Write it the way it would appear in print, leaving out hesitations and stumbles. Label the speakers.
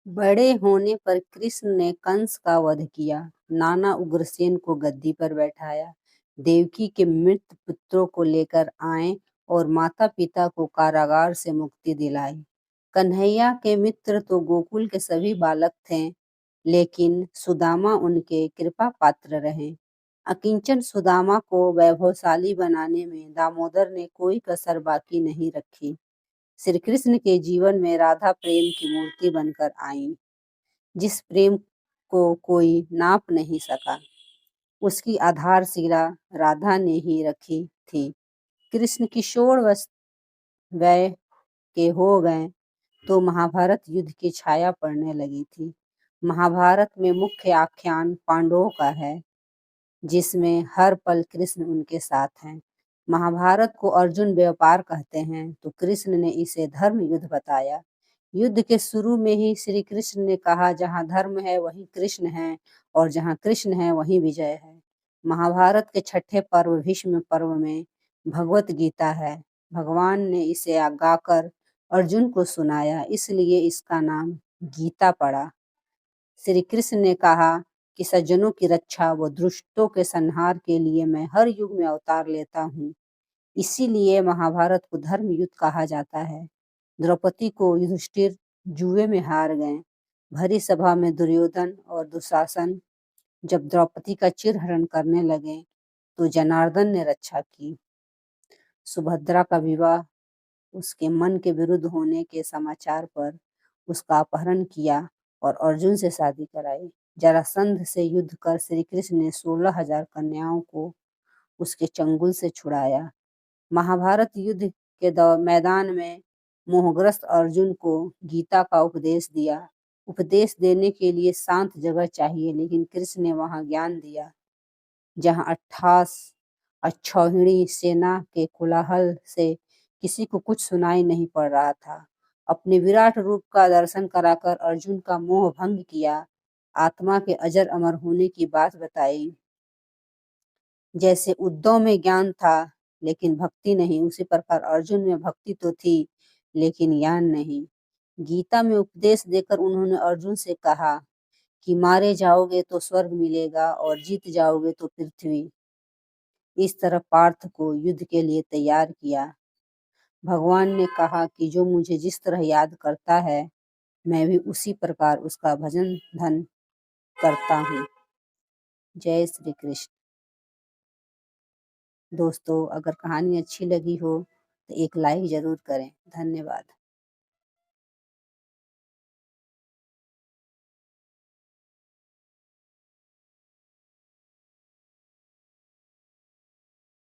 Speaker 1: बड़े होने पर कृष्ण ने कंस का वध किया, नाना उग्रसेन को गद्दी पर बैठाया, देवकी के मृत पुत्रों को लेकर आए और माता पिता को कारागार से मुक्ति दिलाई। कन्हैया के मित्र तो गोकुल के सभी बालक थे, लेकिन सुदामा उनके कृपा पात्र रहे। अकिंचन सुदामा को वैभवशाली बनाने में दामोदर ने कोई कसर बाकी नहीं रखी। श्री कृष्ण के जीवन में राधा प्रेम की मूर्ति बनकर आईं, जिस प्रेम को कोई नाप नहीं सका। उसकी आधारशिला राधा ने ही रखी थी। कृष्ण किशोर वय के हो गए तो महाभारत युद्ध की छाया पड़ने लगी थी। महाभारत में मुख्य आख्यान पांडवों का है, जिसमें हर पल कृष्ण उनके साथ हैं। महाभारत को अर्जुन व्यापार कहते हैं, तो कृष्ण ने इसे धर्म युद्ध बताया। युद्ध के शुरू में ही श्री कृष्ण ने कहा, जहाँ धर्म है वहीं कृष्ण है, और जहाँ कृष्ण है वहीं विजय है। महाभारत के छठे पर्व भीष्म पर्व में भगवत गीता है। भगवान ने इसे गाकर अर्जुन को सुनाया, इसलिए इसका नाम गीता पड़ा। श्री कृष्ण ने कहा कि सज्जनों की रक्षा व दुष्टों के संहार के लिए मैं हर युग में अवतार लेता हूँ। इसीलिए महाभारत को धर्म युद्ध कहा जाता है। द्रौपदी को युधिष्ठिर जुए में हार गए। भरी सभा में दुर्योधन और दुशासन जब द्रौपदी का चिरहरण करने लगे, तो जनार्दन ने रक्षा की। सुभद्रा का विवाह उसके मन के विरुद्ध होने के समाचार पर उसका अपहरण किया और अर्जुन से शादी कराई। जरासंध से युद्ध कर श्री कृष्ण ने 16,000 कन्याओं को उसके चंगुल से छुड़ाया। महाभारत युद्ध के मैदान में मोहग्रस्त अर्जुन को गीता का उपदेश दिया। उपदेश देने के लिए शांत जगह चाहिए, लेकिन कृष्ण ने वहां ज्ञान दिया, जहां अक्षौहिणी सेना के कोलाहल से किसी को कुछ सुनाई नहीं पड़ रहा था। अपने विराट रूप का दर्शन कराकर अर्जुन का मोह भंग किया। आत्मा के अजर अमर होने की बात बताई। जैसे उद्धव में ज्ञान था लेकिन भक्ति नहीं, उसी प्रकार अर्जुन में भक्ति तो थी लेकिन ज्ञान नहीं। गीता में उपदेश देकर उन्होंने अर्जुन से कहा कि मारे जाओगे तो स्वर्ग मिलेगा और जीत जाओगे तो पृथ्वी। इस तरह पार्थ को युद्ध के लिए तैयार किया। भगवान ने कहा कि जो मुझे जिस तरह याद करता है, मैं भी उसी प्रकार उसका भजन धन करता हूँ। जय श्री कृष्ण। दोस्तों, अगर कहानी अच्छी लगी हो तो एक लाइक जरूर करें। धन्यवाद।